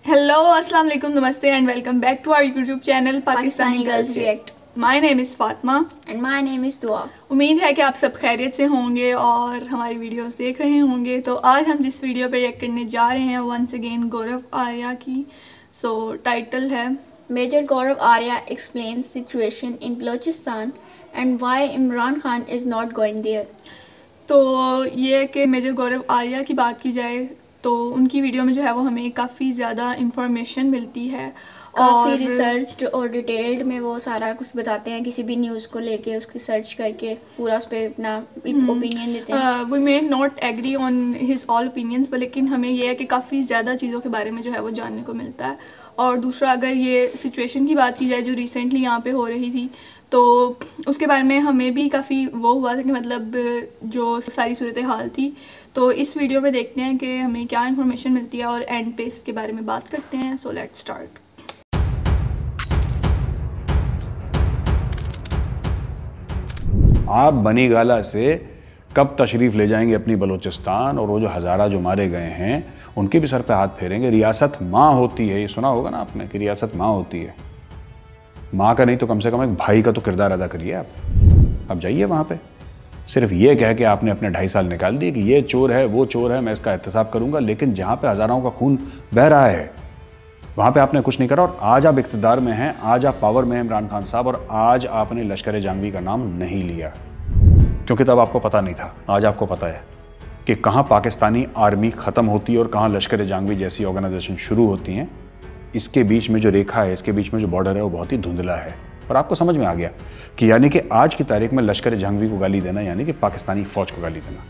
Hello अस्सलाम वालेकुम, नमस्ते and welcome back to our YouTube channel Pakistani girls react. My name is Fatima and my name is Dua. उम्मीद है कि आप सब खैरियत से होंगे और हमारी वीडियोस देख रहे होंगे। तो आज हम जिस वीडियो पे रिएक्ट करने जा रहे हैं वंस अगेन गौरव आर्या की। टाइटल है major Gaurav Arya explains situation in Balochistan and why Imran Khan is not going there. तो ये कि मेजर गौरव आर्या की बात की जाए तो उनकी वीडियो में जो है वो हमें काफ़ी ज़्यादा इंफॉर्मेशन मिलती है, काफ़ी रिसर्च्ड और डिटेल्ड में वो सारा कुछ बताते हैं। किसी भी न्यूज़ को लेके उसकी सर्च करके पूरा उस पर अपना ओपिनियन देते हैं। We may not agree on his all opinions, लेकिन हमें यह है कि काफ़ी ज़्यादा चीज़ों के बारे में जो है वो जानने को मिलता है। और दूसरा, अगर ये सिचुएशन की बात की जाए जो रिसेंटली यहाँ पे हो रही थी, तो उसके बारे में हमें भी काफ़ी वो हुआ था कि मतलब जो सारी सूरत हाल थी। तो इस वीडियो में देखते हैं कि हमें क्या इन्फॉर्मेशन मिलती है और एंड पे इसके बारे में बात करते हैं। So let's start. आप बनी गाला से कब तशरीफ़ ले जाएंगे अपनी बलूचिस्तान, और वो जो हज़ारा जो मारे गए हैं उनके भी सर पे हाथ फेरेंगे। रियासत माँ होती है, ये सुना होगा ना आपने कि रियासत माँ होती है। माँ का नहीं तो कम से कम एक भाई का तो किरदार अदा करिए आप जाइए वहाँ पे। सिर्फ ये कह के आपने अपने 2.5 साल निकाल दिए कि ये चोर है वो चोर है, मैं इसका एहतसाब करूँगा, लेकिन जहाँ पे हज़ारों का खून बह रहा है वहाँ पे आपने कुछ नहीं करा। और आज आप इक़्तिदार में हैं, आज आप पावर में हैं इमरान खान साहब, और आज आपने लश्कर जंगवी का नाम नहीं लिया क्योंकि तब आपको पता नहीं था। आज आपको पता है कि कहाँ पाकिस्तानी आर्मी ख़त्म होती है और कहाँ लश्कर जंगवी जैसी ऑर्गेनाइजेशन शुरू होती हैं। इसके बीच में जो रेखा है, इसके बीच में जो बॉर्डर है वो बहुत ही धुंधला है। और आपको समझ में आ गया कि यानी कि आज की तारीख में लश्कर जंगवी को गाली देना यानी कि पाकिस्तानी फ़ौज को गाली देना,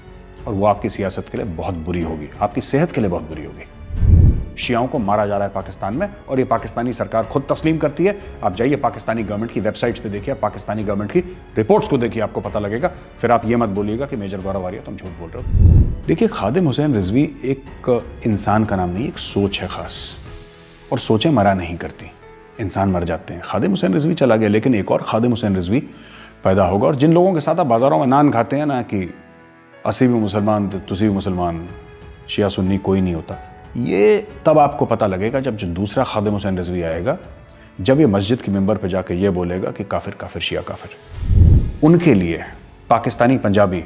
और वो आपकी सियासत के लिए बहुत बुरी होगी, आपकी सेहत के लिए बहुत बुरी होगी। शियाओं को मारा जा रहा है पाकिस्तान में और ये पाकिस्तानी सरकार खुद तस्लीम करती है। आप जाइए पाकिस्तानी गवर्नमेंट की वेबसाइट्स पे देखिए, पाकिस्तानी गवर्नमेंट की रिपोर्ट्स को देखिए, आपको पता लगेगा। फिर आप ये मत बोलिएगा कि मेजर गौरव आर्या तुम झूठ बोल रहे हो। देखिए, खादिम हुसैन रिजवी एक इंसान का नाम नहीं, एक सोच है ख़ास, और सोचें मरा नहीं करती, इंसान मर जाते हैं। खादिम हुसैन रिजवी चला गया, लेकिन एक और खादिम हुसैन रिजवी पैदा होगा। और जिन लोगों के साथ आप बाज़ारों में नान खाते हैं ना कि असी भी मुसलमान तुसी भी मुसलमान, शिया सुन्नी कोई नहीं होता, ये तब आपको पता लगेगा जब जो दूसरा खादिम हुसैन रिजवी आएगा, जब ये मस्जिद के मिंबर पे जाके ये बोलेगा कि काफिर काफिर शिया काफिर। उनके लिए पाकिस्तानी पंजाबी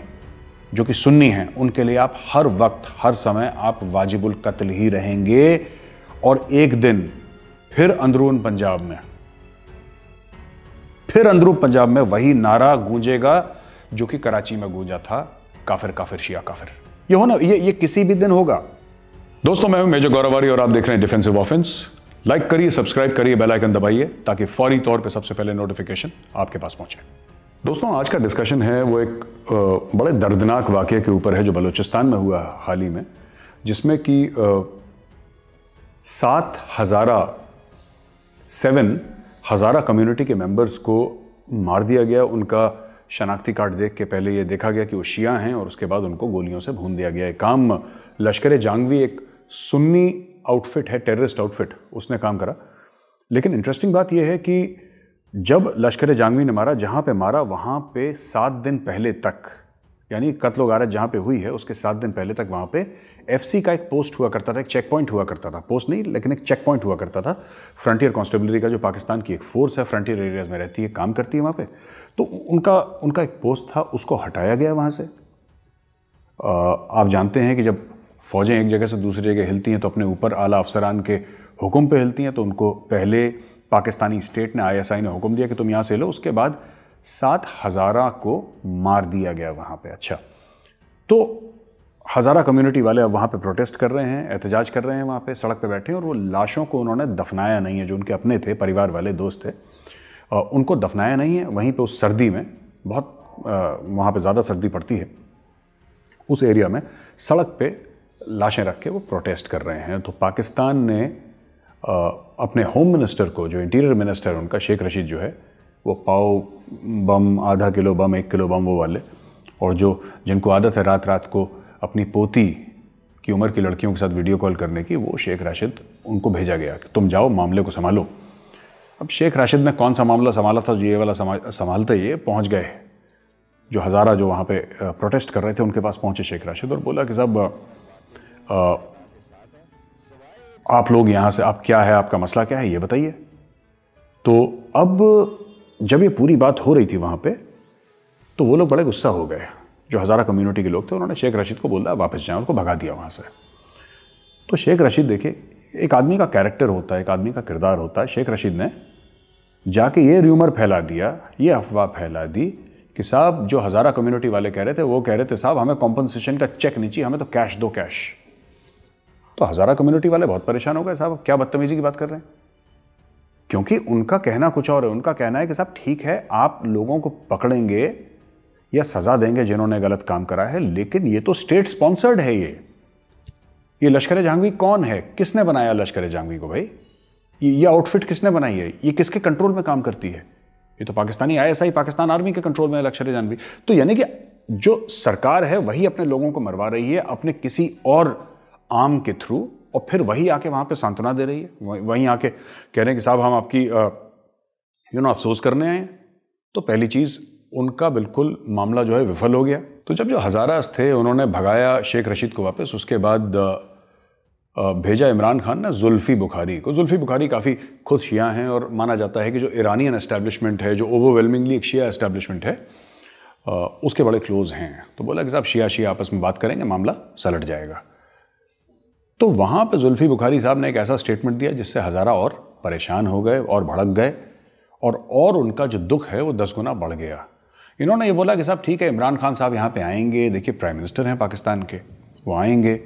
जो कि सुन्नी हैं, उनके लिए आप हर वक्त हर समय आप वाजिबुल कत्ल ही रहेंगे। और एक दिन फिर अंदरून पंजाब में वही नारा गूंजेगा जो कि कराची में गूंजा था, काफिर काफिर शिया काफिर। ये होना ये किसी भी दिन होगा। दोस्तों, मैं हूं मेजर गौरव आर्या और आप देख रहे हैं डिफेंसिव ऑफेंस। लाइक करिए, सब्सक्राइब करिए, बेल आइकन दबाइए ताकि फौरी तौर पे सबसे पहले नोटिफिकेशन आपके पास पहुंचे। दोस्तों, आज का डिस्कशन है वो एक बड़े दर्दनाक वाकये के ऊपर है जो बलूचिस्तान में हुआ हाल ही में, जिसमें कि 7 हज़ारा कम्युनिटी के मेंबर्स को मार दिया गया। उनका शनाख्ती कार्ड देख के पहले ये देखा गया कि वो शिया हैं और उसके बाद उनको गोलियों से भून दिया गया। काम लश्कर जंगवी एक सुन्नी आउटफिट है, टेररिस्ट आउटफिट, उसने काम करा। लेकिन इंटरेस्टिंग बात यह है कि जब लश्कर जंगवी ने मारा, जहाँ पे मारा वहाँ पे 7 दिन पहले तक, यानी कत्ल गारत जहाँ पे हुई है उसके 7 दिन पहले तक वहाँ पे FC का एक पोस्ट हुआ करता था, एक चेक पॉइंट हुआ करता था। पोस्ट नहीं लेकिन एक चेक पॉइंट हुआ करता था। फ्रंटियर कांस्टेबलरी का जो पाकिस्तान की एक फोर्स है, फ्रंटियर एरियाज में रहती है, काम करती है वहाँ पे, तो उनका एक पोस्ट था, उसको हटाया गया वहाँ से। आप जानते हैं कि जब फौजें एक जगह से दूसरी जगह हिलती हैं तो अपने ऊपर आला अफसरान के हुक्म पे हिलती हैं। तो उनको पहले पाकिस्तानी स्टेट ने, ISI ने हुक्म दिया कि तुम यहाँ से लो। उसके बाद 7 हज़ारा को मार दिया गया वहाँ पे। अच्छा, तो हज़ारा कम्युनिटी वाले अब वहाँ पे प्रोटेस्ट कर रहे हैं, एहतजाज कर रहे हैं, वहाँ पे सड़क पे बैठे हैं, और वो लाशों को उन्होंने दफनाया नहीं है। जो उनके अपने थे, परिवार वाले, दोस्त थे, उनको दफनाया नहीं है। वहीं पे उस सर्दी में, बहुत वहाँ पे ज़्यादा सर्दी पड़ती है उस एरिया में, सड़क पे लाशें रख के वो प्रोटेस्ट कर रहे हैं। तो पाकिस्तान ने अपने होम मिनिस्टर को, जो इंटीरियर मिनिस्टर उनका शेख रशीद जो है, वो पाव बम, आधा किलो बम, 1 किलो बम वो वाले, और जो जिनको आदत है रात रात को अपनी पोती की उम्र की लड़कियों के साथ वीडियो कॉल करने की, वो शेख राशिद उनको भेजा गया कि तुम जाओ मामले को संभालो। अब शेख राशिद ने कौन सा मामला संभाला था जो ये वाला संभालते ये पहुंच गए, जो हज़ारा जो वहाँ पे प्रोटेस्ट कर रहे थे उनके पास पहुंचे शेख राशिद और बोला कि साहब आप लोग यहाँ से, आप क्या है, आपका मसला क्या है, ये बताइए। तो अब जब ये पूरी बात हो रही थी वहाँ पे, तो वो लोग बड़े गुस्सा हो गए। जो हज़ारा कम्युनिटी के लोग थे, उन्होंने शेख रशीद को बोला वापस जाएं, उनको भगा दिया वहाँ से। तो शेख रशीद, देखिए, एक आदमी का कैरेक्टर होता है, एक आदमी का किरदार होता है। शेख रशीद ने जाके ये र्यूमर फैला दिया, ये अफवाह फैला दी कि साहब जो हज़ारा कम्युनिटी वाले कह रहे थे, वो कह रहे थे साहब हमें कॉम्पनसेशन का चेक नहीं चाहिए, हमें तो कैश दो, कैश। तो हज़ारा कम्युनिटी वाले बहुत परेशान हो गए, साहब क्या बदतमीजी की बात कर रहे हैं, क्योंकि उनका कहना कुछ और है। उनका कहना है कि साहब ठीक है, आप लोगों को पकड़ेंगे या सज़ा देंगे जिन्होंने गलत काम करा है, लेकिन ये तो स्टेट स्पॉन्सर्ड है। ये लश्कर जहांगीर कौन है, किसने बनाया लश्कर जहांगीर को भाई? ये आउटफिट किसने बनाई है? ये किसके कंट्रोल में काम करती है? ये तो पाकिस्तानी ISI, पाकिस्तान आर्मी के कंट्रोल में है लश्कर जहांगीर। तो यानी कि जो सरकार है वही अपने लोगों को मरवा रही है अपने किसी और आर्म के थ्रू, और फिर वही आके वहां पे सांत्वना दे रही है, वहीं आके कह रहे हैं कि साहब हम आपकी अफसोस करने आए। तो पहली चीज़, उनका बिल्कुल मामला जो है विफल हो गया। तो जब जो हज़ारास थे उन्होंने भगाया शेख रशीद को वापस, उसके बाद भेजा इमरान खान ने जुल्फ़ी बुखारी को। जुल्फ़ी बुखारी काफ़ी खुद शिया हैं और माना जाता है कि जो ईरानियन एस्टैब्लिशमेंट है, जो ओवरवेलमिंगली एक शिया एस्टैब्लिशमेंट है, उसके बड़े क्लोज हैं। तो बोला कि साहब शिया आपस में बात करेंगे, मामला सलट जाएगा। तो वहाँ पे जुल्फ़ी बुखारी साहब ने एक ऐसा स्टेटमेंट दिया जिससे हज़ारा और परेशान हो गए और भड़क गए, और उनका जो दुख है वो 10 गुना बढ़ गया। इन्होंने ये बोला कि साहब ठीक है, इमरान खान साहब यहाँ पे आएंगे, देखिए प्राइम मिनिस्टर हैं पाकिस्तान के, वो आएंगे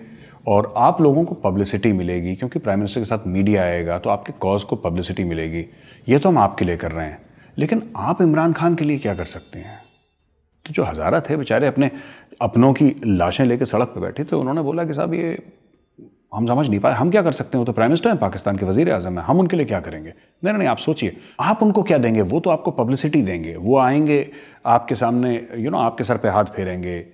और आप लोगों को पब्लिसिटी मिलेगी, क्योंकि प्राइम मिनिस्टर के साथ मीडिया आएगा तो आपके कॉज को पब्लिसिटी मिलेगी। ये तो हम आपके लिए कर रहे हैं, लेकिन आप इमरान खान के लिए क्या कर सकते हैं? तो जो हज़ारा थे बेचारे अपनों की लाशें लेकर सड़क पर बैठे थे। उन्होंने बोला कि साहब ये हम समझ नहीं पाए, हम क्या कर सकते हैं, वो तो प्राइम मिनिस्टर हैं पाकिस्तान के, वज़ीर आज़म हैं, हम उनके लिए क्या करेंगे? नहीं, आप सोचिए, आप उनको क्या देंगे? वो तो आपको पब्लिसिटी देंगे, वो आएंगे आपके सामने, आपके सर पे हाथ फेरेंगे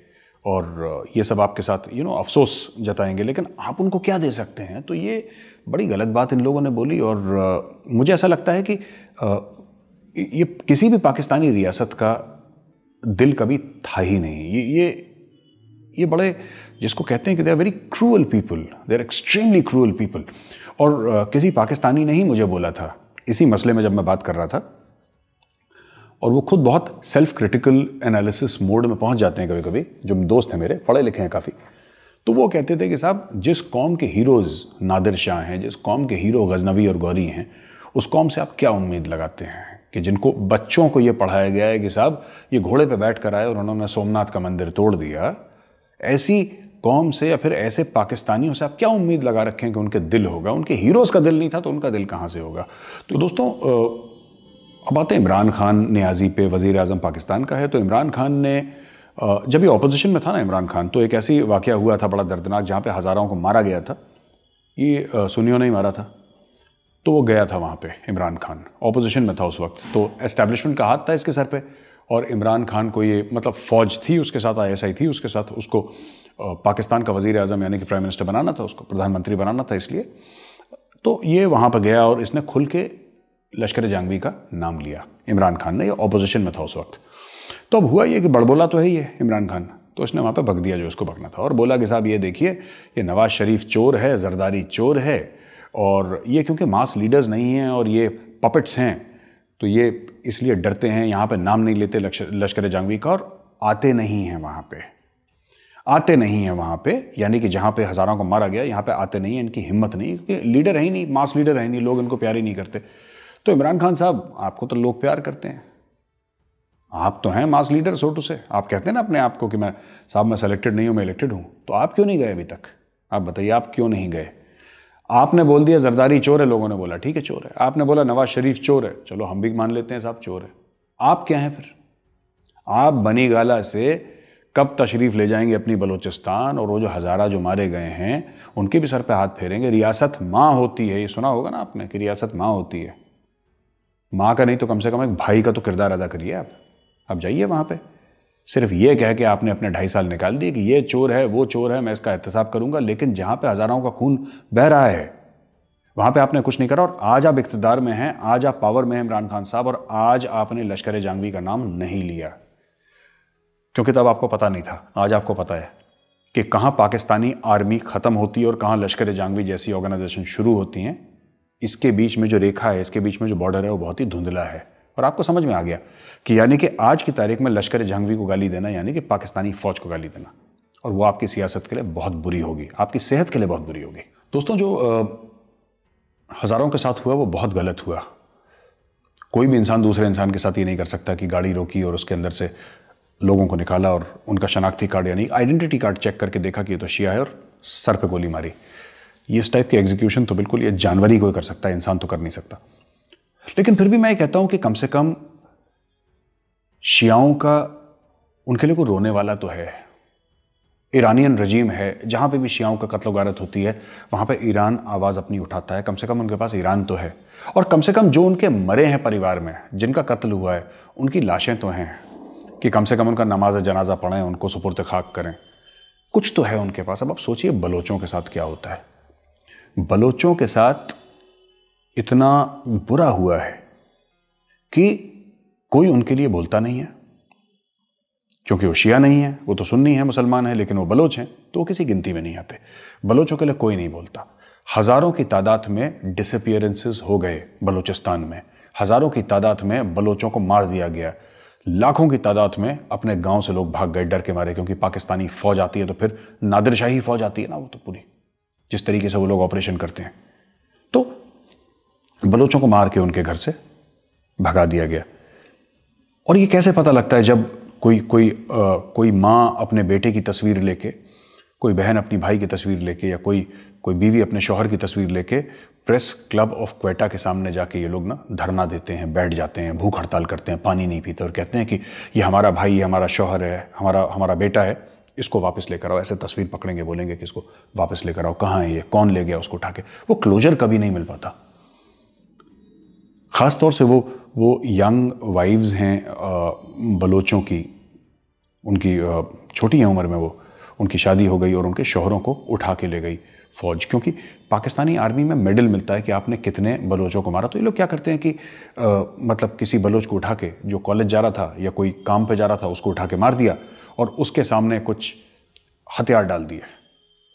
और ये सब आपके साथ अफसोस जताएंगे, लेकिन आप उनको क्या दे सकते हैं? तो ये बड़ी गलत बात इन लोगों ने बोली। और मुझे ऐसा लगता है कि ये किसी भी पाकिस्तानी रियासत का दिल कभी था ही नहीं। ये बड़े, जिसको कहते हैं कि they are very cruel people, they are extremely cruel people. और किसी पाकिस्तानी ने ही मुझे बोला था इसी मसले में जब मैं बात कर रहा था, और वो खुद बहुत सेल्फ क्रिटिकल एनालिसिस मोड में पहुंच जाते हैं कभी कभी, जो दोस्त हैं मेरे, पढ़े लिखे हैं काफ़ी। तो वो कहते थे कि साहब जिस कौम के हीरोज़ नादिर शाह हैं, जिस कौम के हीरो गजनवी और गौरी हैं, उस कौम से आप क्या उम्मीद लगाते हैं कि जिनको बच्चों को ये पढ़ाया गया है कि साहब ये घोड़े पे बैठ कर आए और उन्होंने सोमनाथ का मंदिर तोड़ दिया, ऐसी कौम से या फिर ऐसे पाकिस्तानियों से आप क्या उम्मीद लगा रखें कि उनके दिल होगा? उनके हीरोज़ का दिल नहीं था तो उनका दिल कहाँ से होगा? तो दोस्तों, अब आते हैं इमरान खान नियाज़ी पे, वज़ीर आज़म पाकिस्तान का है। तो इमरान खान ने जब ये ऑपोजिशन में था ना इमरान खान, तो एक ऐसी वाक़या हुआ था बड़ा दर्दनाक, जहाँ पे हज़ारों को मारा गया था। ये सुन्नियों ने ही मारा था। तो वो गया था वहाँ पे, इमरान खान ऑपोजिशन में था उस वक्त, तो एस्टैब्लिशमेंट का हाथ था इसके सर पे, और इमरान खान को ये मतलब फ़ौज थी उसके साथ, ISI थी उसके साथ, उसको पाकिस्तान का वज़ीर आज़म यानी कि प्राइम मिनिस्टर बनाना था, उसको प्रधानमंत्री बनाना था। इसलिए तो ये वहाँ पर गया और इसने खुल के लश्कर जहांगीर का नाम लिया इमरान खान ने। ये ऑपोजिशन में था उस वक्त। तो अब हुआ ये कि बड़बोला तो है ही है इमरान खान, तो इसने वहाँ पे भग दिया जो इसको भगना था, और बोला कि साहब ये देखिए, ये नवाज़ शरीफ चोर है, जरदारी चोर है, और ये क्योंकि मास लीडर्स नहीं हैं और ये पपेट्स हैं, तो ये इसलिए डरते हैं, यहाँ पे नाम नहीं लेते लश्कर जहांगीर का, और आते नहीं हैं वहाँ पे, आते नहीं हैं वहाँ पे, यानी कि जहाँ पे हज़ारों को मारा गया यहाँ पे आते नहीं हैं, इनकी हिम्मत नहीं, क्योंकि लीडर है ही नहीं, मास लीडर है ही नहीं, लोग इनको प्यार ही नहीं करते। तो इमरान खान साहब, आपको तो लोग प्यार करते हैं, आप तो हैं मास लीडर सोटू से, आप कहते हैं ना अपने आप को कि मैं साहब मैं सेलेक्टेड नहीं हूँ, मैं इलेक्टेड हूँ। तो आप क्यों नहीं गए अभी तक? आप बताइए, आप क्यों नहीं गए? आपने बोल दिया जरदारी चोर है, लोगों ने बोला ठीक है चोर है। आपने बोला नवाज शरीफ चोर है, चलो हम भी मान लेते हैं साहब चोर है। आप क्या हैं फिर? आप बनी गाला से कब तशरीफ़ ले जाएंगे अपनी बलूचिस्तान, और वो जो हज़ारा जो मारे गए हैं उनके भी सर पे हाथ फेरेंगे? रियासत माँ होती है, ये सुना होगा ना आपने कि रियासत माँ होती है। माँ का नहीं तो कम से कम एक भाई का तो किरदार अदा करिए आप जाइए वहाँ पे। सिर्फ ये कह के आपने अपने 2.5 साल निकाल दिए कि ये चोर है, वो चोर है, मैं इसका एहतसाब करूंगा, लेकिन जहाँ पे हज़ारों का खून बह रहा है वहाँ पे आपने कुछ नहीं करा। और आज आप इक़्तिदार में हैं, आज आप पावर में हैं इमरान खान साहब, और आज आपने लश्कर जहांगीर का नाम नहीं लिया, क्योंकि तब आपको पता नहीं था, आज आपको पता है। कि कहाँ पाकिस्तानी आर्मी ख़त्म होती है और कहाँ लश्कर जंगवी जैसी ऑर्गेनाइजेशन शुरू होती हैं, इसके बीच में जो रेखा है, इसके बीच में जो बॉर्डर है वो बहुत ही धुंधला है। और आपको समझ में आ गया कि यानी कि आज की तारीख में लश्कर जंगवी को गाली देना यानी कि पाकिस्तानी फ़ौज को गाली देना, और वो आपकी सियासत के लिए बहुत बुरी होगी, आपकी सेहत के लिए बहुत बुरी होगी। दोस्तों, जो हज़ारों के साथ हुआ वो बहुत गलत हुआ। कोई भी इंसान दूसरे इंसान के साथ ये नहीं कर सकता कि गाड़ी रोकी और उसके अंदर से लोगों को निकाला और उनका शनाख्ती कार्ड यानी आइडेंटिटी कार्ड चेक करके देखा कि ये तो शिया है और सर पे गोली मारी। ये इस टाइप की एग्जीक्यूशन तो बिल्कुल ये जानवर ही कोई कर सकता है, इंसान तो कर नहीं सकता। लेकिन फिर भी मैं ये कहता हूं कि कम से कम शियाओं का उनके लिए कोई रोने वाला तो है। ईरानियन रजीम है, जहां पे भी शियाओं का कत्ल गारत होती है वहां पे ईरान आवाज़ अपनी उठाता है। कम से कम उनके पास ईरान तो है, और कम से कम जो उनके मरे हैं परिवार में, जिनका कत्ल हुआ है, उनकी लाशें तो हैं कि कम से कम उनका नमाज जनाजा पढ़ें, उनको सुपुर्द खाक करें। कुछ तो है उनके पास। अब आप सोचिए बलोचों के साथ क्या होता है। बलोचों के साथ इतना बुरा हुआ है कि कोई उनके लिए बोलता नहीं है, क्योंकि वो शिया नहीं है, वो तो सुन्नी है, मुसलमान है, लेकिन वो बलोच हैं तो वो किसी गिनती में नहीं आते। बलोचों के लिए कोई नहीं बोलता। हज़ारों की तादाद में डिसअपियरेंसेस हो गए बलूचिस्तान में, हज़ारों की तादाद में बलोचों को मार दिया गया, लाखों की तादाद में अपने गांव से लोग भाग गए डर के मारे, क्योंकि पाकिस्तानी फ़ौज आती है तो फिर नादिरशाही फ़ौज आती है ना, वो तो पूरी जिस तरीके से वो लोग ऑपरेशन करते हैं, तो बलोचों को मार के उनके घर से भगा दिया गया। और ये कैसे पता लगता है जब कोई माँ अपने बेटे की तस्वीर लेके, कोई बहन अपनी भाई की तस्वीर लेके, या कोई बीवी अपने शौहर की तस्वीर लेके प्रेस क्लब ऑफ क्वेटा के सामने जाके ये लोग ना धरना देते हैं, बैठ जाते हैं, भूख हड़ताल करते हैं, पानी नहीं पीते और कहते हैं कि ये हमारा भाई, ये हमारा शौहर है, हमारा बेटा है, इसको वापस लेकर आओ। ऐसे तस्वीर पकड़ेंगे, बोलेंगे कि इसको वापस लेकर आओ, कहाँ है ये, कौन ले गया उसको उठा के। वो क्लोजर कभी नहीं मिल पाता। ख़ास तौर से वो यंग वाइव्स हैं बलोचों की, उनकी छोटी है उम्र में, वो उनकी शादी हो गई और उनके शौहरों को उठा के ले गई फ़ौज, क्योंकि पाकिस्तानी आर्मी में मेडल मिलता है कि आपने कितने बलोचों को मारा। तो ये लोग क्या करते हैं कि मतलब किसी बलोच को उठा के, जो कॉलेज जा रहा था या कोई काम पे जा रहा था, उसको उठा के मार दिया और उसके सामने कुछ हथियार डाल दिए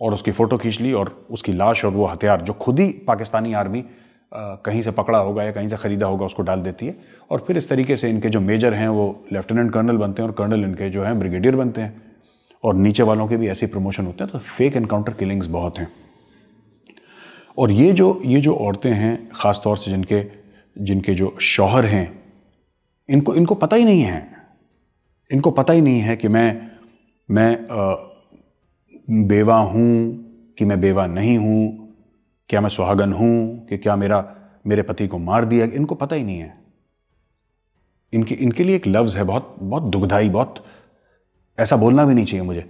और उसकी फ़ोटो खींच ली, और उसकी लाश और वो हथियार जो खुद ही पाकिस्तानी आर्मी कहीं से पकड़ा होगा या कहीं से ख़रीदा होगा उसको डाल देती है। और फिर इस तरीके से इनके जो मेजर हैं वो लेफ्टिनेंट कर्नल बनते हैं और कर्नल इनके जो हैं ब्रिगेडियर बनते हैं, और नीचे वालों के भी ऐसे प्रमोशन होते हैं। तो फेक एनकाउंटर किलिंग्स बहुत हैं। और ये जो औरतें हैं, ख़ास तौर से जिनके जो शौहर हैं, इनको पता ही नहीं है, इनको पता ही नहीं है कि मैं बेवा हूँ कि मैं बेवा नहीं हूँ, क्या मैं सुहागन हूँ कि क्या मेरे पति को मार दिया। इनको पता ही नहीं है। इनके लिए एक लफ्ज़ है बहुत बहुत दुखदाई, बहुत ऐसा बोलना भी नहीं चाहिए मुझे,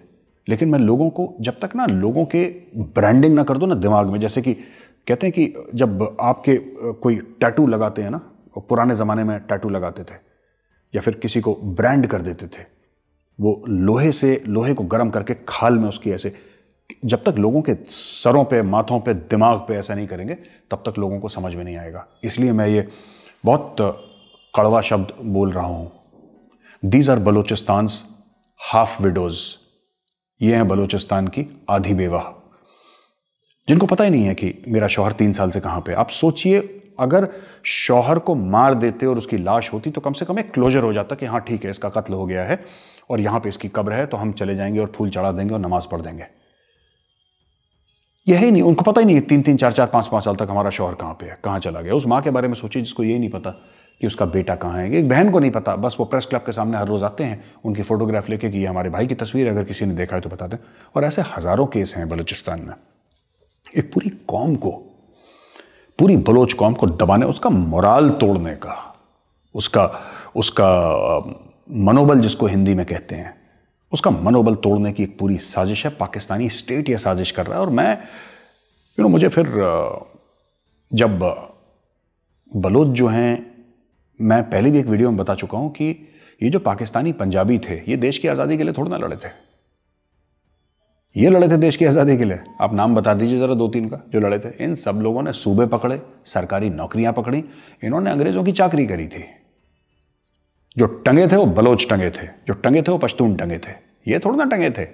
लेकिन मैं लोगों को जब तक ना लोगों के ब्रांडिंग ना कर दो ना दिमाग में, जैसे कि कहते हैं कि जब आपके कोई टैटू लगाते हैं ना, पुराने ज़माने में टैटू लगाते थे या फिर किसी को ब्रांड कर देते थे, वो लोहे को गर्म करके खाल में उसकी ऐसे, जब तक लोगों के सरों पे, माथों पे, दिमाग पे ऐसा नहीं करेंगे तब तक लोगों को समझ में नहीं आएगा। इसलिए मैं ये बहुत कड़वा शब्द बोल रहा हूँ। These are Balochistan's half widows. ये हैं बलोचिस्तान की आधी बेवा, जिनको पता ही नहीं है कि मेरा शौहर 3 साल से कहाँ पे। आप सोचिए, अगर शौहर को मार देते और उसकी लाश होती तो कम से कम एक क्लोजर हो जाता कि हाँ ठीक है, इसका कत्ल हो गया है और यहाँ पे इसकी कब्र है, तो हम चले जाएंगे और फूल चढ़ा देंगे और नमाज पढ़ देंगे। यही नहीं, उनको पता ही नहीं 3-3, 4-4, 5-5 साल तक हमारा शौहर कहाँ पे है, कहाँ चला गया। उस माँ के बारे में सोचिए जिसको यही नहीं पता कि उसका बेटा कहाँ है। एक बहन को नहीं पता, बस वो प्रेस क्लब के सामने हर रोज़ आते हैं उनकी फ़ोटोग्राफ लेके कि ये हमारे भाई की तस्वीर है, अगर किसी ने देखा है तो बता दें। और ऐसे हज़ारों केस हैं बलूचिस्तान में। एक पूरी कौम को, पूरी बलोच कौम को दबाने, उसका मोराल तोड़ने का, उसका मनोबल जिसको हिंदी में कहते हैं, उसका मनोबल तोड़ने की एक पूरी साजिश है। पाकिस्तानी स्टेट यह साजिश कर रहा है। और मैं मुझे फिर जब बलोच जो हैं, मैं पहले भी एक वीडियो में बता चुका हूं कि ये जो पाकिस्तानी पंजाबी थे, ये देश की आज़ादी के लिए थोड़ा ना लड़े थे। ये लड़े थे देश की आज़ादी के लिए। आप नाम बता दीजिए ज़रा 2-3 का जो लड़े थे। इन सब लोगों ने सूबे पकड़े, सरकारी नौकरियां पकड़ी, इन्होंने अंग्रेज़ों की चाकरी करी थी। जो टंगे थे वो बलोच टंगे थे, जो टंगे थे वो पश्तून टंगे थे। ये थोड़ा ना टंगे थे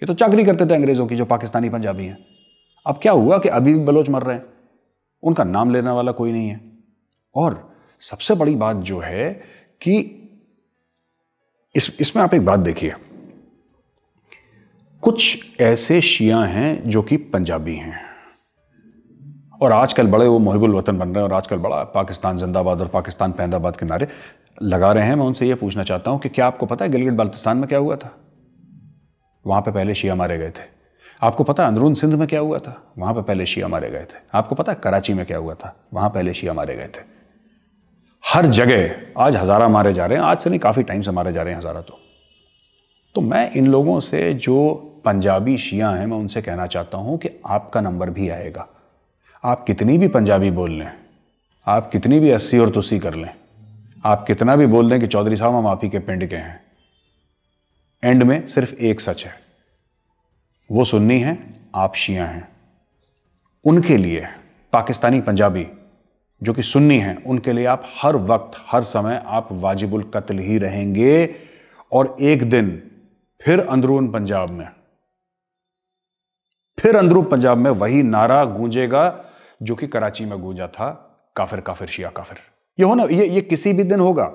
ये तो चाकरी करते थे अंग्रेज़ों की, जो पाकिस्तानी पंजाबी हैं। अब क्या हुआ कि अभी भी बलोच मर रहे हैं, उनका नाम लेने वाला कोई नहीं है। और सबसे बड़ी बात जो है कि इसमें आप एक बात देखिए, कुछ ऐसे शिया हैं जो कि पंजाबी हैं और आजकल बड़े वो मुहिबुल वतन बन रहे हैं और आजकल बड़ा पाकिस्तान जिंदाबाद और पाकिस्तान पैंदाबाद के नारे लगा रहे हैं। मैं उनसे ये पूछना चाहता हूं कि क्या आपको पता है गिलगित बाल्टिस्तान में क्या हुआ था? वहां पे पहले शिया मारे गए थे। आपको पता है अंदरून सिंध में क्या हुआ था? वहां पे पहले शिया मारे गए थे। आपको पता है कराची में क्या हुआ था? वहां पहले शिया मारे गए थे। हर जगह आज हज़ारा मारे जा रहे हैं, आज से नहीं काफ़ी टाइम से मारे जा रहे हैं हज़ारा। तो मैं इन लोगों से जो पंजाबी शिया हैं, मैं उनसे कहना चाहता हूं कि आपका नंबर भी आएगा। आप कितनी भी पंजाबी बोल लें, आप कितनी भी अस्सी और तुस्सी कर लें, आप कितना भी बोल दें कि चौधरी साहब हम आप ही के पिंड के हैं, एंड में सिर्फ एक सच है, वो सुन्नी हैं, आप शिया हैं। उनके लिए पाकिस्तानी पंजाबी जो कि सुन्नी हैं, उनके लिए आप हर वक्त हर समय आप वाजिबुल कत्ल ही रहेंगे। और एक दिन फिर अंदरून पंजाब में वही नारा गूंजेगा जो कि कराची में गूंजा था, काफिर काफिर शिया काफिर। ये होना, ये किसी भी दिन होगा।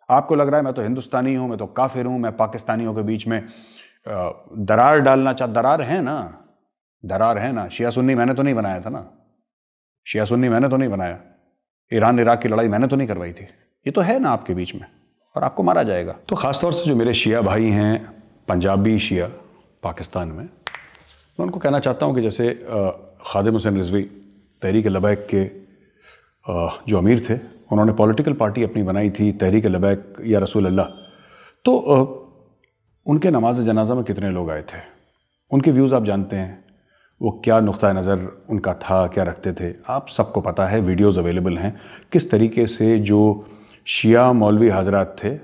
आपको लग रहा है मैं तो हिंदुस्तानी हूं, मैं तो काफिर हूं, मैं पाकिस्तानियों के बीच में दरार डालना दरार है ना। शिया सुन्नी मैंने तो नहीं बनाया था ना, शिया सुन्नी मैंने तो नहीं बनाया, ईरान इराक की लड़ाई मैंने तो नहीं करवाई थी। ये तो है ना आपके बीच में, और आपको मारा जाएगा। तो खासतौर से जो मेरे शिया भाई हैं, पंजाबी शिया पाकिस्तान में, मैं उनको कहना चाहता हूँ कि जैसे खादिम हुसैन रिजवी तहरीक लबैक के जो अमीर थे, उन्होंने पॉलिटिकल पार्टी अपनी बनाई थी तहरीक लबैक या रसूल अल्लाह। तो उनके नमाज जनाजा में कितने लोग आए थे, उनके व्यूज़ आप जानते हैं, वो क्या नुक्ता नज़र उनका था, क्या रखते थे, आप सबको पता है, वीडियोज़ अवेलेबल हैं किस तरीके से जो शिया मौलवी हजरात थे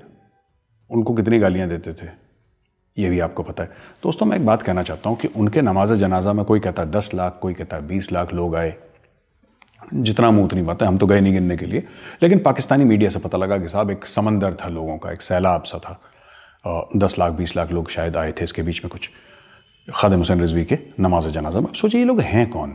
उनको कितनी गालियाँ देते थे, ये भी आपको पता है। दोस्तों मैं एक बात कहना चाहता हूँ कि उनके नमाज जनाजा में कोई कहता है 10 लाख, कोई कहता है 20 लाख लोग आए, जितना मुँह उतनी बात है, हम तो गए नहीं गिनने के लिए। लेकिन पाकिस्तानी मीडिया से पता लगा कि साहब एक समंदर था लोगों का, एक सैलाब सा था, 10 लाख 20 लाख लोग शायद आए थे इसके बीच में कुछ खादिम हुसैन रिजवी के नमाज जनाजा में। अब सोचिए ये लोग हैं कौन?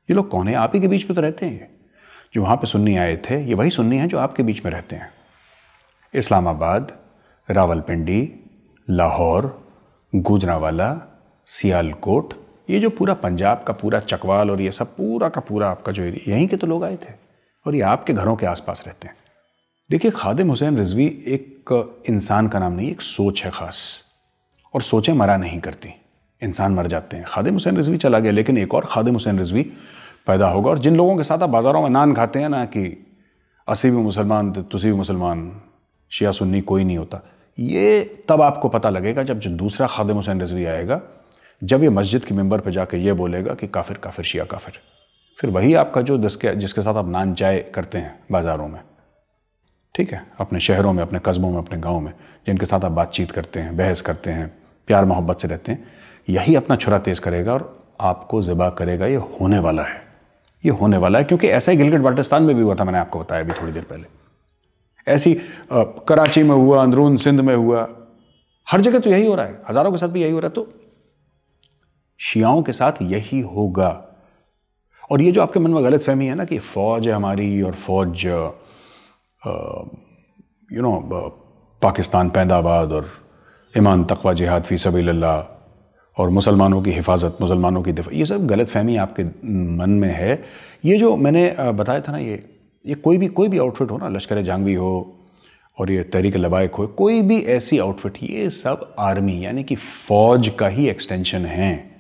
ये लोग कौन है? आप ही के बीच में तो रहते हैं। जो वहां पे सुन्नी आए थे, ये वही सुन्नी हैं जो आपके बीच में रहते हैं। इस्लामाबाद, रावलपिंडी, लाहौर, गुजरांवाला, सियालकोट, ये जो पूरा पंजाब का पूरा चकवाल और ये सब पूरा का पूरा आपका जो एरिया, यहीं के तो लोग आए थे और ये आपके घरों के आसपास रहते हैं। देखिए खादिम हुसैन रिजवी एक इंसान का नाम नहीं, एक सोच है खास, और सोचें मरा नहीं करती, इंसान मर जाते हैं। खादिम हुसैन रिजवी चला गया, लेकिन एक और खादिम हुसैन रिजवी पैदा होगा। और जिन लोगों के साथ आप बाज़ारों में नान खाते हैं ना कि असी भी मुसलमान तुसी भी मुसलमान, शिया सुन्नी कोई नहीं होता, ये तब आपको पता लगेगा जब जो दूसरा खादिम हुसैन रिजवी आएगा, जब ये मस्जिद के मिंबर पे जाकर ये बोलेगा कि काफिर काफिर शिया काफिर। फिर वही आपका जो जिसके साथ आप नान चाय करते हैं बाज़ारों में, ठीक है, अपने शहरों में, अपने कस्बों में, अपने गाँव में, जिनके साथ आप बातचीत करते हैं, बहस करते हैं, प्यार मोहब्बत से रहते हैं, यही अपना छुरा तेज़ करेगा और आपको ज़िबा करेगा। ये होने वाला है, ये होने वाला है, क्योंकि ऐसा ही गिलगित बाल्टिस्तान में भी हुआ था, मैंने आपको बताया अभी थोड़ी देर पहले। ऐसी कराची में हुआ, अंदरून सिंध में हुआ, हर जगह तो यही हो रहा है, हज़ारों के साथ भी यही हो रहा है, तो शियाओं के साथ यही होगा। और ये जो आपके मन में गलत फहमी है ना कि फ़ौज है हमारी और फ़ौज पाकिस्तान पैंदाबाद और ईमान तकवा जिहाद फ़ी सबीलिल्लाह और मुसलमानों की हिफाजत, मुसलमानों की दिफा, ये सब गलत फहमी आपके मन में है। ये जो मैंने बताया था ना, ये कोई भी आउटफिट हो ना, लश्कर जंगी हो और ये तहरीक लबाइक हो, कोई भी ऐसी आउटफिट, ये सब आर्मी यानी कि फ़ौज का ही एक्सटेंशन है।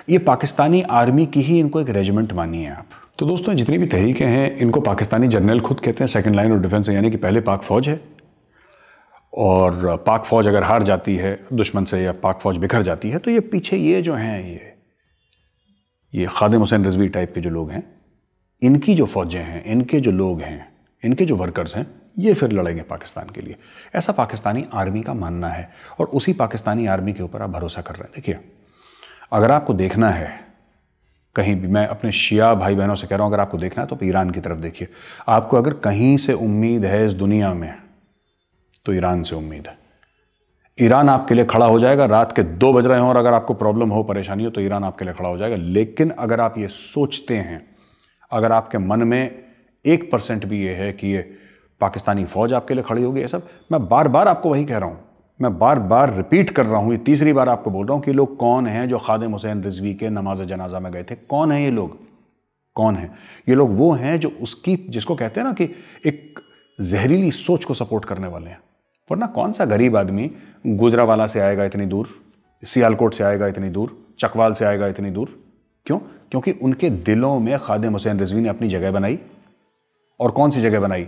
ये पाकिस्तानी आर्मी की ही इनको एक रेजिमेंट मानिए आप। तो दोस्तों जितनी भी तहरीकें हैं, इनको पाकिस्तानी जर्नल खुद कहते हैं सेकंड लाइन ऑफ डिफेंस, यानी कि पहले पाक फ़ौज है, और पाक फ़ौज अगर हार जाती है दुश्मन से या पाक फ़ौज बिखर जाती है, तो ये पीछे ये जो हैं, ये खादिम हुसैन रिजवी टाइप के जो लोग हैं, इनकी जो फ़ौजें हैं, इनके जो लोग हैं, इनके जो वर्कर्स हैं, ये फिर लड़ेंगे पाकिस्तान के लिए। ऐसा पाकिस्तानी आर्मी का मानना है, और उसी पाकिस्तानी आर्मी के ऊपर आप भरोसा कर रहे हैं। देखिए, अगर आपको देखना है कहीं भी, मैं अपने शिया भाई बहनों से कह रहा हूँ, अगर आपको देखना है तो ईरान की तरफ देखिए। आपको अगर कहीं से उम्मीद है इस दुनिया में तो ईरान से उम्मीद है। ईरान आपके लिए खड़ा हो जाएगा। रात के 2 बज रहे हों और अगर आपको प्रॉब्लम हो, परेशानी हो, तो ईरान आपके लिए खड़ा हो जाएगा। लेकिन अगर आप ये सोचते हैं, अगर आपके मन में 1% भी ये है कि ये पाकिस्तानी फ़ौज आपके लिए खड़ी होगी, ये सब, मैं बार बार आपको वही कह रहा हूँ, मैं बार बार रिपीट कर रहा हूँ, ये तीसरी बार आपको बोल रहा हूँ कि लोग कौन हैं जो खादिम हुसैन रिजवी के नमाज जनाजा में गए थे। कौन है ये लोग? कौन है ये लोग? वो हैं जो उसकी, जिसको कहते हैं ना कि एक जहरीली सोच को सपोर्ट करने वाले हैं। वरना कौन सा गरीब आदमी गुजरावाला से आएगा इतनी दूर, सियालकोट से आएगा इतनी दूर, चकवाल से आएगा इतनी दूर? क्यों? क्योंकि उनके दिलों में खादिम हुसैन रिजवी ने अपनी जगह बनाई। और कौन सी जगह बनाई?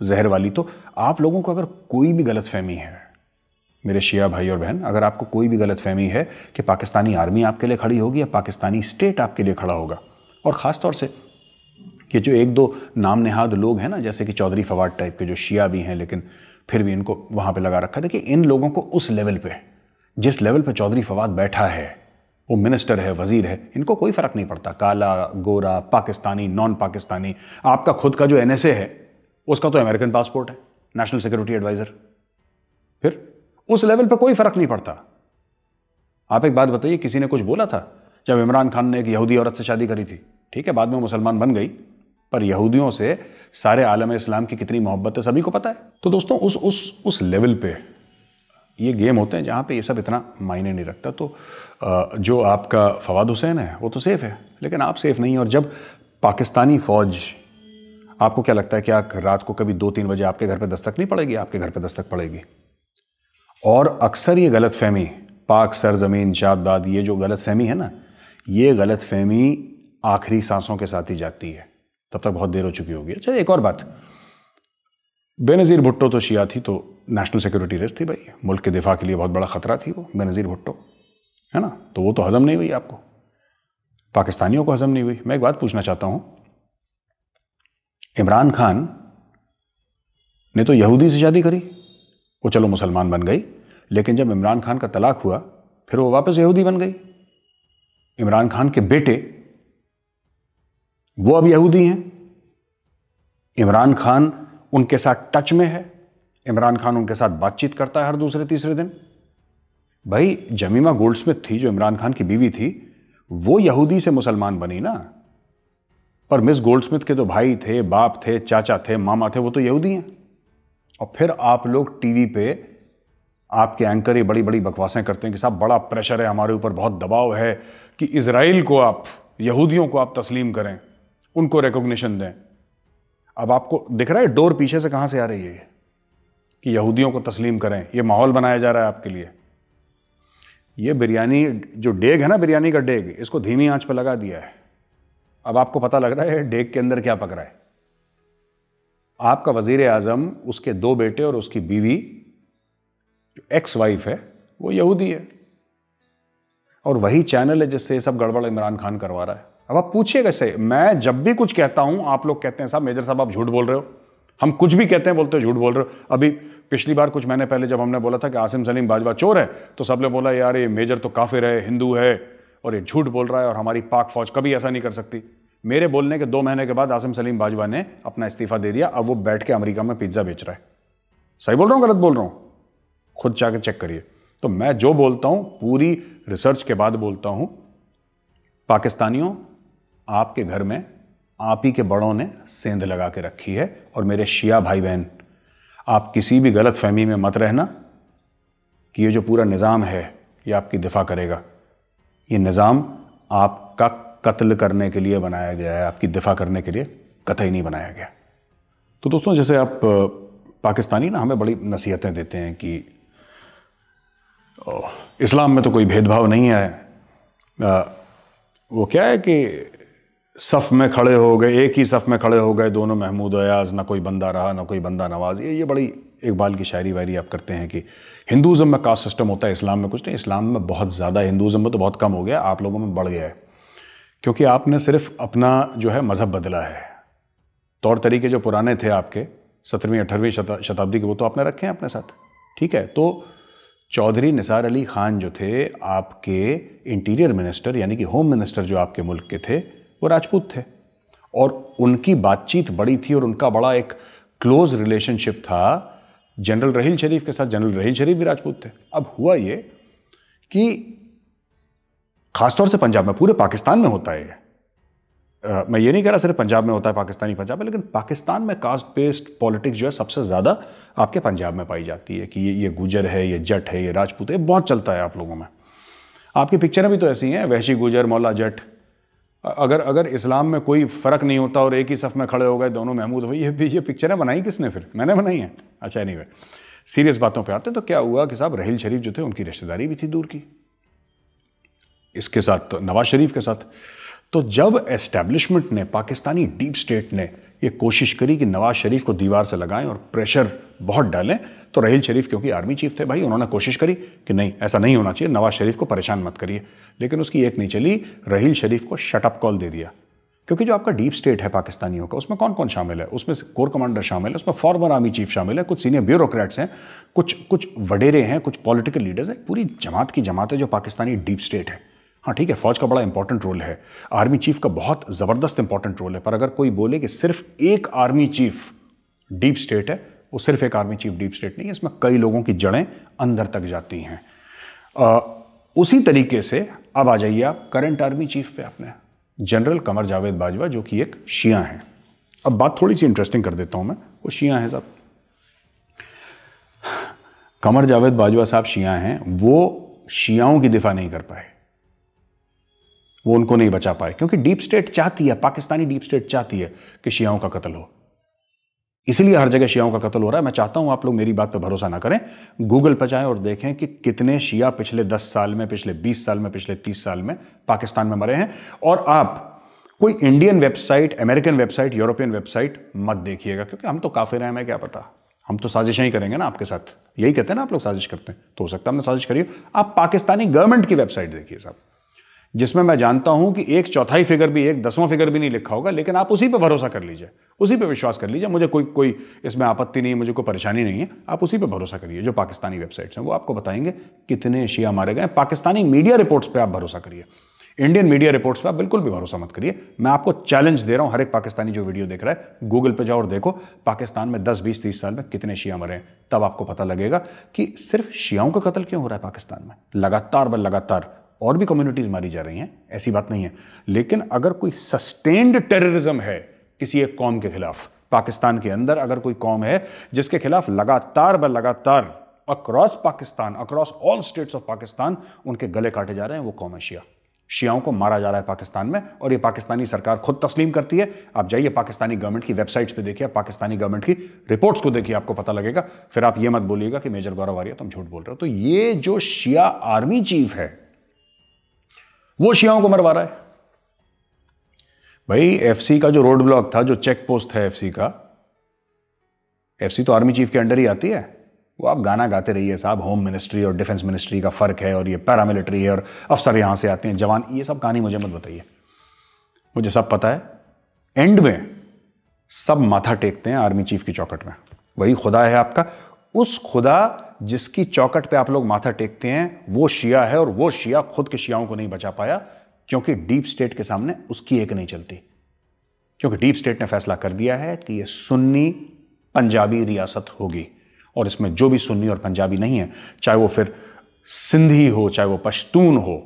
जहर वाली। तो आप लोगों को अगर कोई भी गलतफहमी है, मेरे शिया भाई और बहन, अगर आपको कोई भी गलतफहमी है कि पाकिस्तानी आर्मी आपके लिए खड़ी होगी या पाकिस्तानी स्टेट आपके लिए खड़ा होगा, और ख़ास तौर से कि जो 1-2 नाम नेहाद लोग हैं ना, जैसे कि चौधरी फवाद टाइप के, जो शिया भी हैं लेकिन फिर भी इनको वहाँ पे लगा रखा है। देखिए, इन लोगों को उस लेवल पे, जिस लेवल पे चौधरी फवाद बैठा है, वो मिनिस्टर है, वजीर है, इनको कोई फ़र्क नहीं पड़ता काला गोरा, पाकिस्तानी नॉन पाकिस्तानी। आपका खुद का जो NSA है उसका तो अमेरिकन पासपोर्ट है, नेशनल सिक्योरिटी एडवाइज़र। फिर उस लेवल पे कोई फ़र्क नहीं पड़ता। आप एक बात बताइए, किसी ने कुछ बोला था जब इमरान खान ने एक यहूदी औरत से शादी करी थी? ठीक है, बाद में मुसलमान बन गई, पर यहूदियों से सारे आलम इस्लाम की कितनी मोहब्बत है सभी को पता है। तो दोस्तों, उस लेवल पे ये गेम होते हैं जहाँ पे ये सब इतना मायने नहीं रखता। तो जो आपका फवाद हुसैन है वो तो सेफ़ है, लेकिन आप सेफ़ नहीं। और जब पाकिस्तानी फ़ौज, आपको क्या लगता है कि रात को कभी 2-3 बजे आपके घर पे दस्तक नहीं पड़ेगी? आपके घर पे दस्तक पड़ेगी। और अक्सर ये गलतफहमी, पाक सरजमीन शादाद, ये जो गलतफहमी है ना, ये गलतफहमी आखिरी सांसों के साथ ही जाती है, तब तक बहुत देर हो चुकी होगी। अच्छा, एक और बात, बेनज़ीर भुट्टो तो शिया थी, तो नेशनल सिक्योरिटी रिस्क थी भाई, मुल्क के दिफा के लिए बहुत बड़ा ख़तरा थी वो बेनज़ीर भुट्टो, है ना? तो वो तो हज़म नहीं हुई आपको, पाकिस्तानियों को हज़म नहीं हुई। मैं एक बात पूछना चाहता हूँ, इमरान खान ने तो यहूदी से शादी करी, वो चलो मुसलमान बन गई, लेकिन जब इमरान खान का तलाक हुआ फिर वो वापस यहूदी बन गई। इमरान खान के बेटे वो अब यहूदी हैं। इमरान खान उनके साथ टच में है, इमरान खान उनके साथ बातचीत करता है हर दूसरे तीसरे दिन। भाई, जमीमा गोल्डस्मिथ थी जो इमरान खान की बीवी थी, वो यहूदी से मुसलमान बनी ना, पर मिस गोल्डस्मिथ के तो भाई थे, बाप थे, चाचा थे, मामा थे, वो तो यहूदी हैं। और फिर आप लोग टीवी पे, आपके एंकर ये बड़ी बड़ी बकवासें करते हैं कि साहब बड़ा प्रेशर है हमारे ऊपर, बहुत दबाव है कि इजराइल को आप, यहूदियों को आप तस्लीम करें, उनको रिकॉग्निशन दें। अब आपको दिख रहा है डोर पीछे से कहां से आ रही है कि यहूदियों को तस्लीम करें? ये माहौल बनाया जा रहा है आपके लिए। ये बिरयानी जो डेग है ना, बिरयानी का डेग, इसको धीमी आंच पर लगा दिया है। अब आपको पता लग रहा है डेग के अंदर क्या पक रहा है। आपका वजीर आजम, उसके 2 बेटे और उसकी बीवी, जो एक्स वाइफ है, वो यहूदी है, और वही चैनल है जिससे ये सब गड़बड़ इमरान खान करवा रहा है। अब आप पूछिए कैसे, मैं जब भी कुछ कहता हूं आप लोग कहते हैं साहब मेजर साहब आप झूठ बोल रहे हो, हम कुछ भी कहते हैं बोलते हो झूठ बोल रहे हो। अभी पिछली बार कुछ महीने पहले जब हमने बोला था कि आसिम सलीम बाजवा चोर है, तो सबने बोला यार ये मेजर तो काफिर है, हिंदू है, और ये झूठ बोल रहा है, और हमारी पाक फौज कभी ऐसा नहीं कर सकती। मेरे बोलने के 2 महीने के बाद आसिम सलीम बाजवा ने अपना इस्तीफा दे दिया। अब वो बैठ के अमेरिका में पिज्जा बेच रहा है। सही बोल रहा हूँ, गलत बोल रहा हूँ? खुद जाके चेक करिए। तो मैं जो बोलता हूं पूरी रिसर्च के बाद बोलता हूं। पाकिस्तानियों, आपके घर में आप ही के बड़ों ने सेंध लगा के रखी है, और मेरे शिया भाई बहन, आप किसी भी गलत फहमी में मत रहना कि ये जो पूरा निज़ाम है ये आपकी दिफा करेगा। ये निज़ाम आपका कत्ल करने के लिए बनाया गया है, आपकी दिफा करने के लिए कतई नहीं बनाया गया। तो दोस्तों, जैसे आप पाकिस्तानी ना हमें बड़ी नसीहतें देते हैं कि इस्लाम में तो कोई भेदभाव नहीं है, वो क्या है कि सफ़ में खड़े हो गए, एक ही सफ़ में खड़े हो गए दोनों महमूद अयाज, ना कोई बंदा रहा ना कोई बंदा नवाज। ये बड़ी इकबाल की शायरी वायरी आप करते हैं कि हिंदुज़म में कास्ट सिस्टम होता है, इस्लाम में कुछ नहीं। इस्लाम में बहुत ज़्यादा, हिंदुज़म में तो बहुत कम हो गया, आप लोगों में बढ़ गया है, क्योंकि आपने सिर्फ अपना जो है मज़हब बदला है। तौर तरीके जो पुराने थे आपके 17वीं 18वीं शताब्दी के, वो तो आपने रखे हैं अपने साथ, ठीक है। तो चौधरी निसार अली खान जो थे आपके इंटीरियर मिनिस्टर यानी कि होम मिनिस्टर जो आपके मुल्क के थे, वो राजपूत थे और उनकी बातचीत बड़ी थी और उनका बड़ा एक क्लोज रिलेशनशिप था जनरल रहील शरीफ के साथ। जनरल रहील शरीफ भी राजपूत थे। अब हुआ ये कि खासतौर से पंजाब में, पूरे पाकिस्तान में होता है, मैं ये नहीं कह रहा सिर्फ पंजाब में होता है, पाकिस्तानी पंजाब में, लेकिन पाकिस्तान में कास्ट बेस्ड पॉलिटिक्स जो है सबसे ज़्यादा आपके पंजाब में पाई जाती है कि ये गुजर है, ये जट है, ये राजपूत है, बहुत चलता है आप लोगों में। आपकी पिक्चरें भी तो ऐसी हैं, वहशी गुजर, मौला जट। अगर इस्लाम में कोई फ़र्क नहीं होता और एक ही सफ़ में खड़े हो गए दोनों महमूद भाई, ये पिक्चरें बनाई किसने? फिर मैंने बनाई हैं। अच्छा, एनीवे, सीरियस बातों पे आते हैं। तो क्या हुआ कि साहब रहील शरीफ जो थे उनकी रिश्तेदारी भी थी दूर की, इसके साथ नवाज शरीफ के साथ। तो जब एस्टैब्लिशमेंट ने, पाकिस्तानी डीप स्टेट ने ये कोशिश करी कि नवाज शरीफ को दीवार से लगाएं और प्रेशर बहुत डालें, तो रहील शरीफ क्योंकि आर्मी चीफ थे भाई, उन्होंने कोशिश करी कि नहीं, ऐसा नहीं होना चाहिए, नवाज शरीफ को परेशान मत करिए। लेकिन उसकी एक नहीं चली, रहील शरीफ को शट अप कॉल दे दिया। क्योंकि जो आपका डीप स्टेट है पाकिस्तानियों का, उसमें कौन कौन शामिल है? उसमें कोर कमांडर शामिल है, उसमें फॉर्मर आर्मी चीफ शामिल है, कुछ सीनियर ब्यूरोक्रेट्स हैं, कुछ वडेरे हैं, कुछ पॉलिटिकल लीडर्स हैं, पूरी जमात की जमात है जो पाकिस्तानी डीप स्टेट है। हाँ ठीक है, फौज का बड़ा इंपॉर्टेंट रोल है, आर्मी चीफ का बहुत ज़बरदस्त इंपॉर्टेंट रोल है, पर अगर कोई बोले कि सिर्फ एक आर्मी चीफ डीप स्टेट है, वो सिर्फ एक आर्मी चीफ डीप स्टेट नहीं है, इसमें कई लोगों की जड़ें अंदर तक जाती हैं। उसी तरीके से अब आ जाइए आप करंट आर्मी चीफ पे, अपने जनरल कमर जावेद बाजवा, जो कि एक शिया हैं। अब बात थोड़ी सी इंटरेस्टिंग कर देता हूं मैं, वो शिया हैं साहब। कमर जावेद बाजवा साहब शिया हैं, वो शियाओं की दिफा नहीं कर पाए, वो उनको नहीं बचा पाए, क्योंकि डीप स्टेट चाहती है, पाकिस्तानी डीप स्टेट चाहती है कि शियाओं का कत्ल हो, इसलिए हर जगह शियाओं का कत्ल हो रहा है। मैं चाहता हूं आप लोग मेरी बात पर भरोसा ना करें, गूगल पर जाएं और देखें कि कितने शिया पिछले 10 साल में, पिछले 20 साल में, पिछले 30 साल में पाकिस्तान में मरे हैं। और आप कोई Indian website, American website, European website मत देखिएगा, क्योंकि हम तो काफिर हैं, हमें क्या पता, हम तो साजिशें ही करेंगे ना आपके साथ। यही कहते हैं ना आप लोग, साजिश करते हैं, तो हो सकता है हमने साजिश करी। आप पाकिस्तानी गवर्नमेंट की वेबसाइट देखिए साहब, जिसमें मैं जानता हूं कि 1/4 फिगर भी, 1/10वां फिगर भी नहीं लिखा होगा, लेकिन आप उसी पे भरोसा कर लीजिए, उसी पे विश्वास कर लीजिए। मुझे कोई इसमें आपत्ति नहीं है, मुझे कोई परेशानी नहीं है, आप उसी पे भरोसा करिए। जो पाकिस्तानी वेबसाइट्स हैं वो आपको बताएंगे कितने शिया मारे गए। पाकिस्तानी मीडिया रिपोर्ट्स पे आप भरोसा करिए, इंडियन मीडिया रिपोर्ट्स पे आप बिल्कुल भी भरोसा मत करिए। मैं आपको चैलेंज दे रहा हूं, हर एक पाकिस्तानी जो वीडियो देख रहा है, गूगल पे जाओ और देखो पाकिस्तान में 10, 20, 30 साल में कितने शिया मरे हैं, तब आपको पता लगेगा कि सिर्फ शियाओं का कत्ल क्यों हो रहा है पाकिस्तान में। लगातार और भी कम्युनिटीज मारी जा रही हैं, ऐसी बात नहीं है, लेकिन अगर कोई सस्टेन्ड टेररिज्म है किसी एक कौम के खिलाफ, पाकिस्तान के अंदर अगर कोई कौम है जिसके खिलाफ लगातार across Pakistan, across all states of Pakistan उनके गले काटे जा रहे हैं, वो कौम है शिया। शियाओं को मारा जा रहा है पाकिस्तान में, और ये पाकिस्तानी सरकार खुद तस्लीम करती है। आप जाइए पाकिस्तानी गवर्नमेंट की वेबसाइट्स पे देखिए, पाकिस्तानी गवर्नमेंट की रिपोर्ट्स को देखिए, आपको पता लगेगा। फिर आप ये मत बोलिएगा कि मेजर गौरव आर्या तुम झूठ बोल रहे हो। तो ये जो शिया आर्मी चीफ है वो शियाओं को मरवा रहा है भाई। एफसी का जो रोड ब्लॉक था, जो चेक पोस्ट है एफसी का, एफसी तो आर्मी चीफ के अंडर ही आती है। वो आप गाना गाते रहिए साहब, होम मिनिस्ट्री और डिफेंस मिनिस्ट्री का फर्क है, और ये पैरामिलिट्री है, और अफसर यहां से आते हैं, जवान, ये सब कहानी मुझे मत बताइए, मुझे सब पता है। एंड में सब माथा टेकते हैं आर्मी चीफ की चौखट में, वही खुदा है आपका। उस खुदा जिसकी चौखट पे आप लोग माथा टेकते हैं वो शिया है, और वो शिया खुद के शियाओं को नहीं बचा पाया, क्योंकि डीप स्टेट के सामने उसकी एक नहीं चलती। क्योंकि डीप स्टेट ने फैसला कर दिया है कि ये सुन्नी पंजाबी रियासत होगी, और इसमें जो भी सुन्नी और पंजाबी नहीं है, चाहे वो फिर सिंधी हो, चाहे वो पश्तून हो,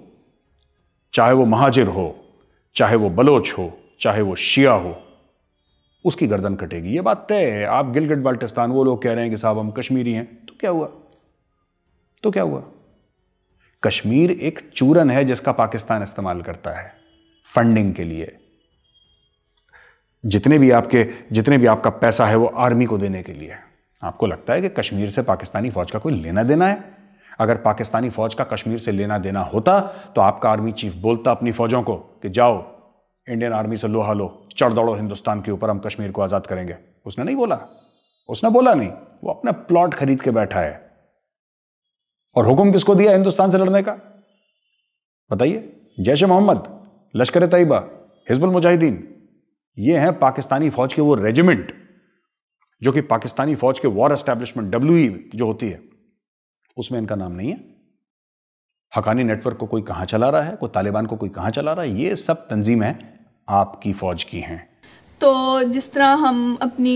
चाहे वो महाजिर हो, चाहे वो बलोच हो, चाहे वो शिया हो, उसकी गर्दन कटेगी। ये बात तय है। आप गिलगिट बाल्टिस्तान, वो लोग कह रहे हैं कि साहब हम कश्मीरी हैं, तो क्या हुआ, तो क्या हुआ? कश्मीर एक चूरन है जिसका पाकिस्तान इस्तेमाल करता है फंडिंग के लिए। जितने भी आपका पैसा है वो आर्मी को देने के लिए। आपको लगता है कि कश्मीर से पाकिस्तानी फौज का कोई लेना देना है? अगर पाकिस्तानी फौज का कश्मीर से लेना देना होता तो आपका आर्मी चीफ बोलता अपनी फौजों को कि जाओ इंडियन आर्मी से लोहा लो, चढ़ दौड़ो हिंदुस्तान के ऊपर, हम कश्मीर को आजाद करेंगे। उसने नहीं बोला, उसने बोला नहीं, वो अपना प्लॉट खरीद के बैठा है। और हुक्म किसको दिया हिंदुस्तान से लड़ने का? बताइए। जैश ए मोहम्मद, लश्कर ए तैयबा, हिजबुल मुजाहिदीन, ये हैं पाकिस्तानी फौज के वो रेजिमेंट जो कि पाकिस्तानी फौज के वॉर एस्टैब्लिशमेंट WE जो होती है उसमें इनका नाम नहीं है। हक्कानी नेटवर्क को कोई कहाँ चला रहा है, कोई तालिबान को कोई कहाँ चला रहा है, ये सब तंजीमें आपकी फ़ौज की हैं। तो जिस तरह हम अपनी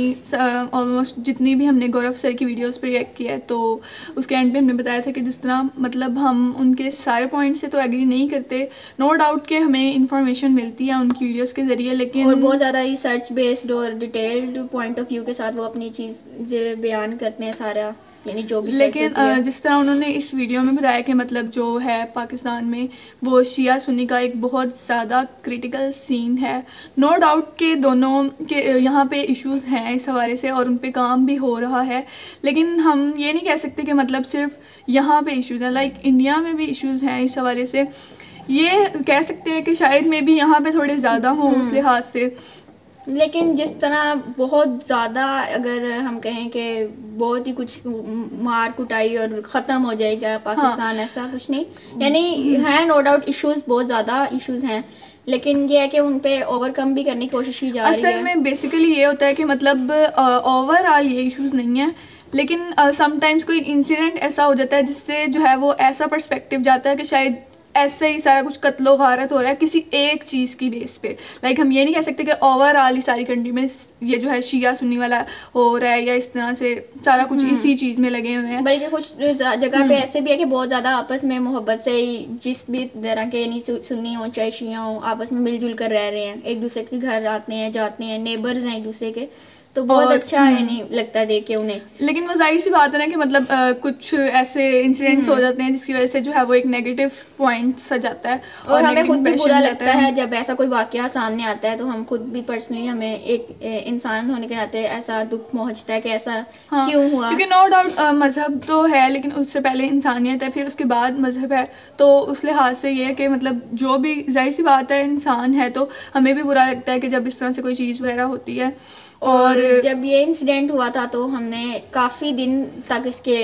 ऑलमोस्ट जितनी भी हमने गौरव सर की वीडियोस पर रिएक्ट किया है, तो उसके एंड पे हमने बताया था कि जिस तरह मतलब हम उनके सारे पॉइंट से तो एग्री नहीं करते, नो डाउट कि हमें इंफॉर्मेशन मिलती है उनकी वीडियोस के ज़रिए, लेकिन और बहुत ज़्यादा रिसर्च बेस्ड और डिटेल्ड पॉइंट ऑफ व्यू के साथ वो अपनी चीज़ बयान करते हैं सारा, यानी जो भी। लेकिन जिस तरह उन्होंने इस वीडियो में बताया कि मतलब जो है पाकिस्तान में वो शिया सुन्नी का एक बहुत ज़्यादा क्रिटिकल सीन है, नो डाउट के दोनों के यहाँ पे इश्यूज़ हैं इस हवाले से और उन पे काम भी हो रहा है, लेकिन हम ये नहीं कह सकते कि मतलब सिर्फ यहाँ पे इश्यूज़ हैं, लाइक इंडिया में भी इश्यूज़ हैं इस हवाले से। ये कह सकते हैं कि शायद में भी यहाँ पे थोड़े ज़्यादा हों उस लिहाज से, लेकिन जिस तरह बहुत ज़्यादा अगर हम कहें कि बहुत ही कुछ मार कुटाई और ख़त्म हो जाएगा पाकिस्तान, हाँ। ऐसा कुछ नहीं, यानी है नो डाउट इश्यूज़, बहुत ज़्यादा इश्यूज़ हैं, लेकिन ये है कि उन पे ओवरकम भी करने की कोशिश की जा रही है। असल में बेसिकली ये होता है कि मतलब ओवरऑल ये इश्यूज़ नहीं है, लेकिन समटाइम्स कोई इंसिडेंट ऐसा हो जाता है जिससे जो है वो ऐसा पर्सपेक्टिव जाता है कि शायद ऐसे ही सारा कुछ कत्लो गारत हो रहा है किसी एक चीज़ की बेस पे। लाइक हम ये नहीं कह सकते कि ओवरऑल ही सारी कंट्री में ये जो है शिया सुन्नी वाला हो रहा है या इस तरह से सारा कुछ इसी चीज़ में लगे हुए हैं, बल्कि कुछ जगह पे ऐसे भी है कि बहुत ज़्यादा आपस में मोहब्बत से ही जिस भी तरह के यानी सुन्नी हो चाहे शिया हो आपस में मिलजुल कर रह रहे हैं, एक दूसरे के घर आते हैं जाते हैं, नेबर्स हैं एक दूसरे के, तो बहुत अच्छा यानी लगता है देख के उन्हें। लेकिन वो जाहिर सी बात है ना कि मतलब कुछ ऐसे इंसिडेंट्स हो जाते हैं जिसकी वजह से जो है वो एक नेगेटिव पॉइंट सा जाता है और हमें खुद भी बुरा लगता है जब ऐसा कोई वाकया सामने आता है, तो हम खुद भी पर्सनली हमें एक इंसान होने के नाते ऐसा दुख पहुंचता है कि ऐसा क्यों हुआ, क्योंकि नो डाउट मजहब तो है लेकिन उससे पहले इंसानियत है, फिर उसके बाद मजहब है, तो उस लिहाज से ये है कि मतलब जो भी जाहिर सी बात है इंसान है तो हमें भी बुरा लगता है कि जब इस तरह से कोई चीज़ वगैरह होती है। और जब ये इंसिडेंट हुआ था तो हमने काफ़ी दिन तक इसके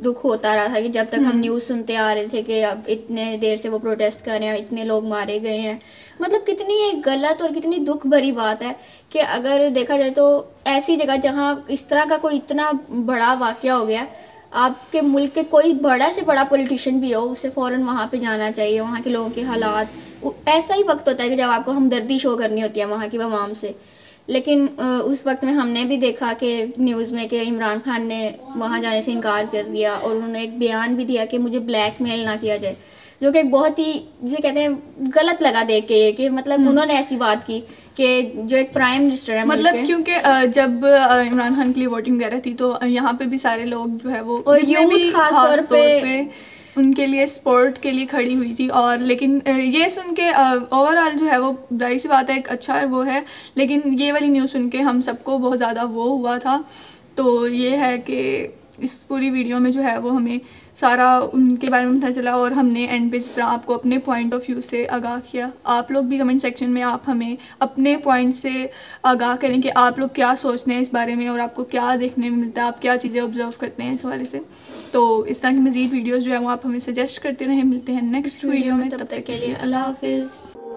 दुख होता रहा था कि जब तक हम न्यूज़ सुनते आ रहे थे कि अब इतने देर से वो प्रोटेस्ट कर रहे हैं, इतने लोग मारे गए हैं, मतलब कितनी एक गलत और कितनी दुख भरी बात है कि अगर देखा जाए तो ऐसी जगह जहाँ इस तरह का कोई इतना बड़ा वाकया हो गया, आपके मुल्क के कोई बड़ा से बड़ा पॉलिटिशियन भी हो उसे फ़ौरन वहाँ पे जाना चाहिए, वहाँ के लोगों के हालात, ऐसा ही वक्त होता है कि जब आपको हमदर्दी शो करनी होती है वहाँ की आवाम से। लेकिन उस वक्त में हमने भी देखा कि न्यूज़ में कि इमरान खान ने वहाँ जाने से इनकार कर दिया और उन्होंने एक बयान भी दिया कि मुझे ब्लैकमेल ना किया जाए, जो कि बहुत ही जिसे कहते हैं गलत लगा देख के कि मतलब उन्होंने ऐसी बात की कि जो एक प्राइम मिनिस्टर है मतलब क्योंकि जब इमरान खान के लिए वोटिंग वगैरह थी तो यहाँ पे भी सारे लोग जो है वो और यूथ खास तौर पे उनके लिए सपोर्ट के लिए खड़ी हुई थी। और लेकिन ये सुन के ओवरऑल जो है वो जाहिर सी बात है एक अच्छा है वो है, लेकिन ये वाली न्यूज़ सुन के हम सबको बहुत ज़्यादा वो हुआ था। तो ये है कि इस पूरी वीडियो में जो है वो हमें सारा उनके बारे में पता चला और हमने एंड पे जिस तरह आपको अपने पॉइंट ऑफ व्यू से आगाह किया। आप लोग भी कमेंट सेक्शन में आप हमें अपने पॉइंट से आगाह करें कि आप लोग क्या सोचते हैं इस बारे में और आपको क्या देखने में मिलता है, आप क्या चीज़ें ऑब्जर्व करते हैं इस हवाले से। तो इस तरह की मज़ीद वीडियोज़ जो है वो आप हमें सजेस्ट करते रहें। मिलते हैं नेक्स्ट वीडियो में, तब तक के लिए अल्लाह हाफिज़।